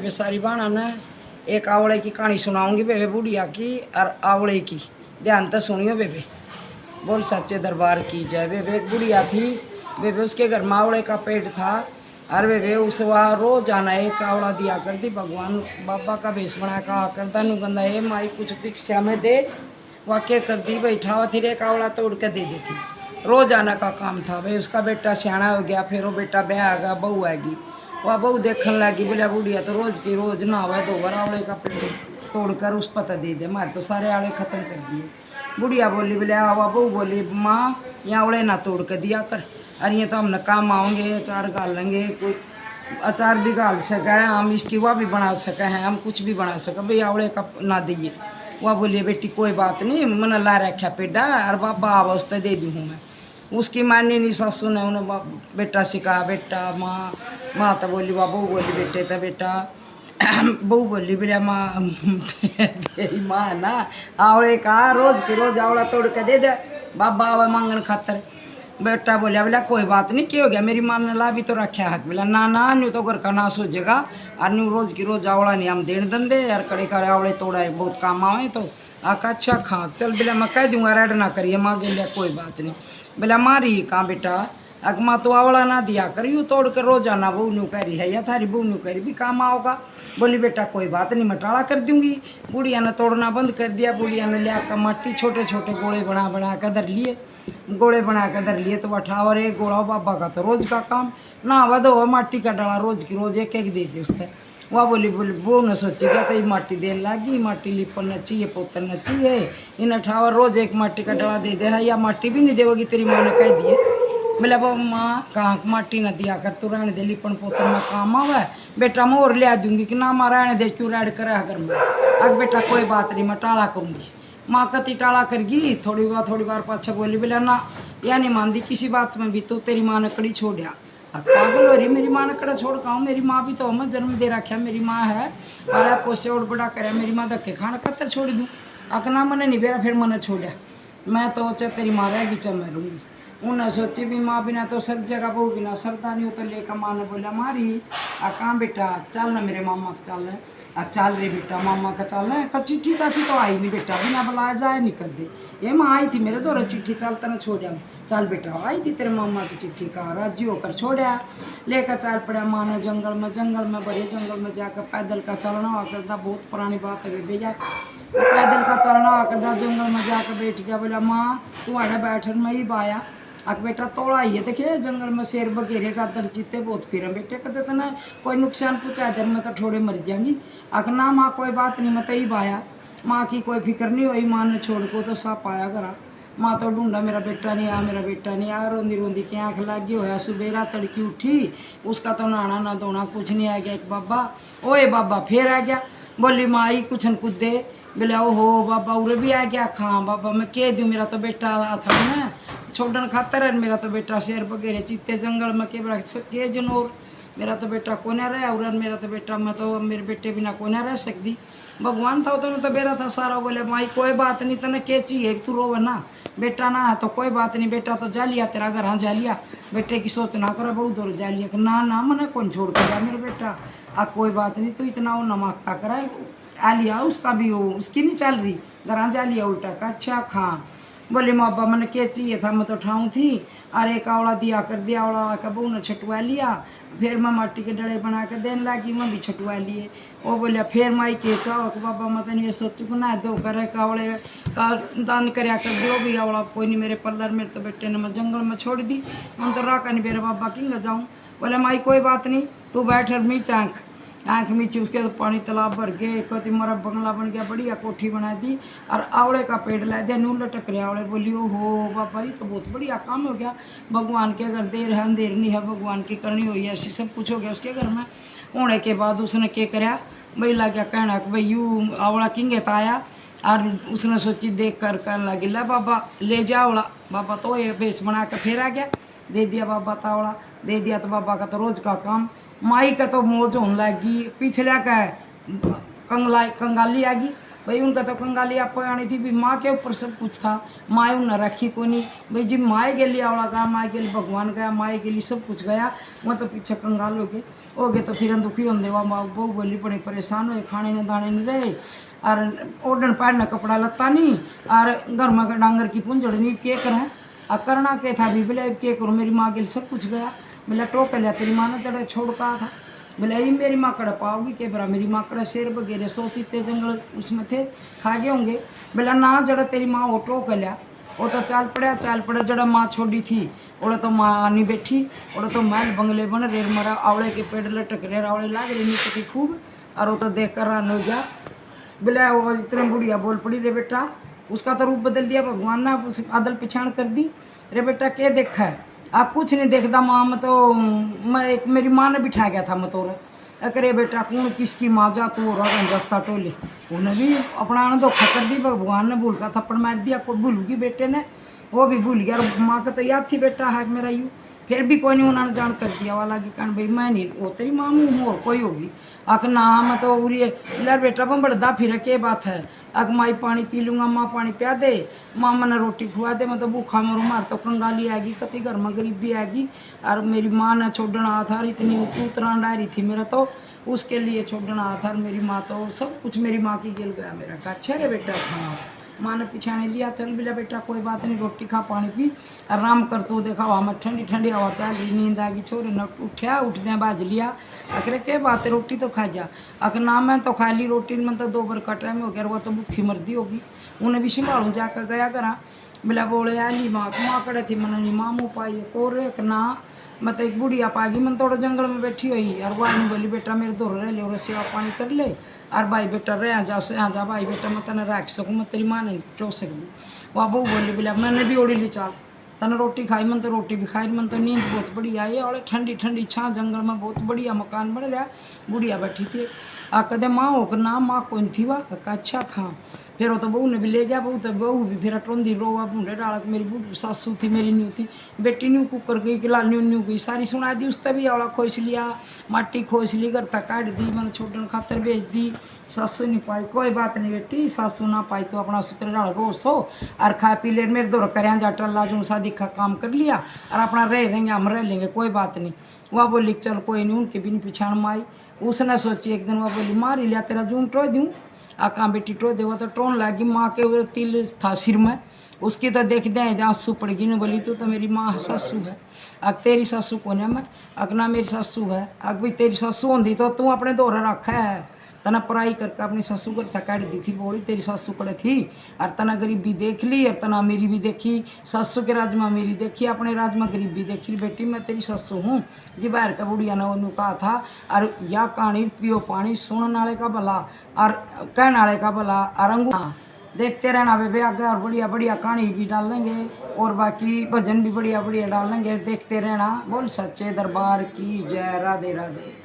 बेबे सारी बाणा ने एक आवड़े की कहानी सुनाऊंगी बेबे बुढ़िया की और आवड़े की। ध्यान तो सुनियो बेबे। बोल सच्चे दरबार की जय। बेबे एक बुढ़िया थी बेबे, उसके घर में आवड़े का पेड़ था और बेबे उस वहाँ रोज आना एक आवड़ा दिया कर दी भगवान बाबा का भेष बना कहा करता नु गंदा ए माई कुछ भिक्षा में दे। वाक्य कर दी बैठा हुआ फिर एक आवड़ा तोड़ के दे देती। रोज आना का काम था भाई। उसका बेटा सियाना हो गया, फिर वो बेटा ब्याह आ गया, बहू आएगी। वह बहू देखने लगी, बोला बुढ़िया तो रोज की रोज ना हुआ 2 बार आवड़े का पेड़ तोड़कर उस पता दे दे, मारे तो सारे आवड़े खत्म कर दिए। बुढ़िया बोली, बोले आवा बहू बोली माँ यहाँ आवड़े ना तोड़ कर दिया कर, अरे ये तो हम न काम आएंगे, अचार गाल लेंगे, कोई अचार भी गाल सके हैं हम, इसकी वह भी बना सके हैं, हम कुछ भी बना सके भाई आवड़े का ना दिए। वह बोलिए बेटी कोई बात नहीं, मैंने ला रखा पेड़ा और बाबा आवा उससे दे दी हूँ मैं। उसकी मानी नहीं सासू ने उन्हें बेटा सिखा बेटा माँ। माँ तो बोली वाह, बहू बोली बेटे तो बेटा बहू बोली बोलिया माँ तेरी माँ ना आवड़े का रोज की रोज आवड़ा तोड़ के दे दे बाबा आवा मांगन खातर। बेटा बोलिया बोला कोई बात नहीं, क्या हो गया, मेरी माँ ने ला भी तो रखा है। बोला ना ना न्यू तो घर का नाश हो जाएगा और न्यू रोज की रोज आवड़ा नहीं हम देन दंदे यार, कड़े करे आवड़े तोड़ा है बहुत काम आवे तो आका अच्छा खा चल। बोला मैं कह दूंगा रेड ना करिए माँ के लिए कोई बात नहीं। बोला मारी कहाँ बेटा, अग माँ तो आवड़ा ना दिया कर यूँ तोड़ कर रोजाना बहू न्यू करी है या थारी बहू न्यू करी भी काम आओगा। बोली बेटा कोई बात नहीं मैं टाड़ा कर दूंगी। बुढ़िया ने तोड़ना बंद कर दिया। बुढ़िया ने लिया कर मट्टी छोटे छोटे गोले बना बना कर धर लिए, गोले बना कर धर लिए तो बैठा और एक गोला बाबा का तो रोज का काम ना हुआ दो माटी का डाला रोज की रोज एक एक दे दे उससे। वह बोली बोली वो न सोची क्या तो माटी देने लगी, माटी लिपन चाहिए पोतन चाहिए इन ठावर रोज एक माटी का डला दे दे है या माटी भी नहीं देगी तेरी माँ ने कह दिए। बोला वो माँ कहाँ माटी न दिया कर तू रहने दे, लिपन पोतन में काम आवा बेटा मैं और ले दूंगी कि ना माँ रहने दे क्यों रेड कर घर में। अग बेटा कोई बात नहीं मैं टाला करूँगी। माँ कति टाला करगी थोड़ी बार पाछा बोली। बोला ना या नहीं मानती किसी बात में भी, तो तेरी माँ ने कड़ी छोड़ा पागल हो रही, मेरी माँ ने कड़ा छोड़ खाऊँ, मेरी माँ भी तो हमें जन्म दे रखा, मेरी माँ है पाला पोसे और बड़ा करे, मेरी माँ धक्के खाना खातर छोड़ दूँ। अकना मैंने नहीं बेरा फिर मैंने छोड़ा, मैं तो चा तेरी माँ रहेगी चल मैं रहूँगी। उन्हें सोची भी माँ बिना तो सब जगह बहू बिना सरदा नहीं हो तो लेकर माँ ने बोला मारी आ कहाँ बेटा चल ना मेरे मामा का चल है चल रे बेटा मामा का चल है। कब चिट्ठी ताठी तो आई नहीं बेटा, बिना बुलाया जाए नहीं कर दे। ये माँ आई थी मेरे दौरा चिट्ठी चल तेना छोड़ा चल बेटा, आई थी तेरे मामा की चिट्ठी का राजी होकर छोड़ा लेकर चल पड़ा। माँ ने जंगल में बड़े जंगल में जाकर पैदल का चलना हुआ करता, बहुत पुरानी बात है भैया। पैदल का चलना हुआ करता, जंगल में जाकर बैठ गया। बोला माँ तुम्हारे बैठन में ही बाया अक बेटा तोड़ा ही है, देखिए जंगल में शेर बघेरे का दर जीते बहुत फिर बेटे कहते थे ना कोई नुकसान पूछा इधर में तो थोड़े मर जाएंगी। अक ना माँ कोई बात नहीं मैं तो ही बाया। माँ की कोई फिक्र नहीं हुई, माँ ने छोड़ को तो साप आया करा। माँ तो ढूंढा मेरा बेटा नहीं आया, मेरा बेटा नहीं आया, रोंदी रोंदी की आँख लगी होया। सुबेरा तड़की उठी उसका तो नहाना ना धोना कुछ नहीं आ गया। एक बाबा ओए बाबा फिर आ गया। बोली माँ ही कुछ न कुछ दे। बोले ओहो बाबा उरे भी आ गया खां बाबा मैं कह दूँ, मेरा तो बेटा था ना छोड़न खातर है, मेरा तो बेटा शेर वगैरह चीते जंगल में के जनोर, मेरा तो बेटा को ना रहा और मेरा तो बेटा मैं तो मेरे बेटे बिना को ना रह सकती। भगवान था तो बेरा था सारा। बोले माई कोई बात नहीं तने के चाहिए तू रोवे ना, बेटा ना है तो कोई बात नहीं, बेटा तो जा लिया तेरा घर हाँ जा लिया, बेटे की सोच ना करो बहुत दूर जा लिया ना ना मैंने कौन छोड़ के जा मेरा बेटा। कोई बात नहीं तू इतना वो नमकता करा आ लिया उसका भी वो उसकी नहीं चल रही घर जा लिया उल्टा का अच्छा खां। बोले मापा मैंने क्या चाहिए था मैं तो ठाऊँ थी अरे एक आवड़ा दिया कर दिया, आवड़ा का बहू ने छटवा लिया। फिर मैं माटी के डले बना कर देने लगी, मैं भी छटवा लिए। वो बोलिया फिर माई के चाहो कि बाबा मैं तो ये सोचू कि ना दो करे कावड़े का दान कराया कर दो भी आवड़ा कोई नहीं मेरे पल्लर, मेरे तो बेटे ने मैं जंगल में छोड़ दी हम तो राका नहीं मेरे बाबा किंग जाऊँ। बोले माई कोई बात नहीं तू बैठ मिर्च आँख मीची उसके तो पानी तालाब भर के कति मरा बंगला बन गया, बढ़िया कोठी बना दी और आवड़े का पेड़ ला दिया नूल लटक रहे। आवड़े बोली ओ हो बाबा ये तो बहुत बढ़िया काम हो गया, भगवान के अगर देर है अंधेर नहीं है, भगवान की करनी हुई ऐसी सब कुछ हो गया उसके घर में। होने के बाद उसने क्या कराया भाई ला गया कहना कि भाई यू आवड़ा किंगे आया और उसने सोची देख कर कहने लगी ला बाबा ले जा आवड़ा। बाबा तो ये बेस बना कर फिर आ गया, दे दिया बाबा तावड़ा दे दिया तो बाबा का तो रोज का काम। माई का तो मौज होने लगी, पिछला का कंगाली आ गई भाई, उनका तो कंगाली आप आनी थी भी माँ के ऊपर सब कुछ था, माँ उन्हें रखी को नहीं भाई जी माए के लिए आवड़ा गया, माए के लिए भगवान गया, माए के लिए सब कुछ गया, वह तो पीछे कंगाल हो गए। हो गए तो फिर दुखी होंगे वह माँ बहु बोली बड़े परेशान हुए खाने ने दाने नहीं रहे और ओढ़न पहनना कपड़ा लत्ता नहीं और घर में डांगर की पुंजड़ नहीं के करें अब करना के था भी बोले के करूँ मेरी माँ के लिए सब कुछ गया बोला टोक लिया तेरी माँ ने तेरा छोड़ कहा था बोले ये मेरी माँ कड़ा पाओगी के बरा मेरी माँ कड़ा शेर वगैरह 100 चीते जंगल उसमें थे खा गए होंगे बोला ना जड़ा तेरी माँ वो टोक लिया वो तो चाल पड़ा जड़ा माँ छोड़ी थी ओड़ा तो माँ नहीं बैठी ओड़ा तो महल बंगले बन रहे मरा आवड़े के पेड़ लटक रहे आवड़े लाग रहे नीचे खूब और वो तो देख कर रन हो गया बोला वो इतने बुढ़िया बोल पड़ी रे बेटा उसका तो रूप बदल दिया भगवान ने उस आदल पिछाड़ कर दी रे बेटा क्या देखा है आप कुछ नहीं देखता माँ में तो मैं एक मेरी माँ ने बिठा गया था मतोरे अरे बेटा कौन किसकी माँ जा तू और रास्ता टोले उन्हें भी अपना धोखा कर दी भगवान ने भूल का थप्पड़ मार दिया कोई भूलूगी बेटे ने वो भी भूल गया और माँ का तो याद थी बेटा है मेरा यूँ फिर भी कोई नहीं उन्होंने जान कर दिया वाला कि कहन भाई मैं नहीं वो तेरी माँ हूँ और कोई होगी अक ना मैं तो उरी यार बेटा बड़दा फिर क्या बात है अक माई पानी पी लूँगा माँ पानी पिया दे माँ मैंने रोटी खुआ दे मैं तो भूखा मरूँ मार तो कंगाली आएगी कति घर में गरीबी आएगी और मेरी माँ ने छोड़ना आया था इतनी उतरान डायरी थी मेरा तो उसके लिए छोड़ना आया था मेरी माँ तो सब कुछ मेरी माँ की गिल गया मेरा का अच्छा रे बेटा खाना माँ ने पिछाने लिया चल बिला बेटा कोई बात नहीं रोटी खा पानी पी आराम कर तू देखा हवा में ठंडी ठंडी हवा प्या नींद आ गई छोरे न उठा उठने बाज लिया अरे क्या बात है रोटी तो खा जा अगर ना मैं तो खा ली रोटी में तो 2 बार कट में हो गया वो तो भूखी मर्दी होगी उन्हें भी संभालूँ जाकर गया करा बिला बोले आली माँ माँ कड़े थी मैंने नहीं माँ मुँह पाई और एक ना मैं तो एक बुढ़िया पागी मैं थोड़ा जंगल में बैठी हुई और वो नहीं बोली बेटा मेरे दो रह ले और सेवा पानी कर ले और भाई बेटा रह जा से आ जा भाई बेटा मैं तेने रख सकूँ मैं तेरी माँ नहीं चो सकती वह बहू बोली बोला मैंने भी ओढ़ी ली चाल तने रोटी खाई मन तो रोटी भी खाई मन तो नींद बहुत बढ़िया है और ठंडी ठंडी छा जंगल में बहुत बढ़िया मकान बन रहा बुढ़िया बैठी थी आ कदे माँ होकर ना माँ कौन थी वाह अच्छा था फिर वो तो बहू ने भी ले गया बहू तो बहू भी फिर टोंदी रोवा बूढ़े डालक मेरी बूढ़ी सासू थी मेरी न्यू थी बेटी न्यू कुकर गई कि लाल न्यू न्यू गई सारी सुना दी उस तभी आवड़ा खोस लिया माटी खोस ली घर तक काट दी मैंने छोटन खातर भेज दी सासू नहीं पाई कोई बात नहीं बेटी सासू ना पाई तो अपना सूत्र डाल रोज सो और खा पी ले मेरे दौर करें जा टल्ला जूँ शादी का काम कर लिया और अपना रह लेंगे हम रह लेंगे कोई बात नहीं वह बोली चल कोई नहीं उनके भी नहीं पिछाण में आई उसने सोची एक दिन वह बोली मारी लिया तेरा जून टो दूँ आका बेटी टो दे वो तो टोन लगी माँ के तिल था सिर में उसकी तो देख दे आंसू पड़ गई ने बोली तू तो मेरी माँ सासू है अग तेरी सासू कौन है मैं अग ना मेरी सासू है अग भी तेरी सासू होंगी तो तू अपने दौरे रखा है तना पराई करके अपनी सासू को काट दी थी बोली तेरी सासू कड़े थी और तना गरीबी देख ली और तना मेरी भी देखी सासू के राज में मेरी देखी अपने राज में गरीबी देखी बेटी मैं तेरी सासू हूँ जी बाहर का बुढ़िया ने उन्होंने कहा था और या कहानी पियो पानी सुनने वाले का भला और कहने वाले का भला और अंगू देखते रहना बेबे आगे और बढ़िया बढ़िया कहानी भी डाल लेंगे और बाकी भजन भी बढ़िया बढ़िया डाल लेंगे देखते रहना बोल सच्चे दरबार की जय राधे राधे।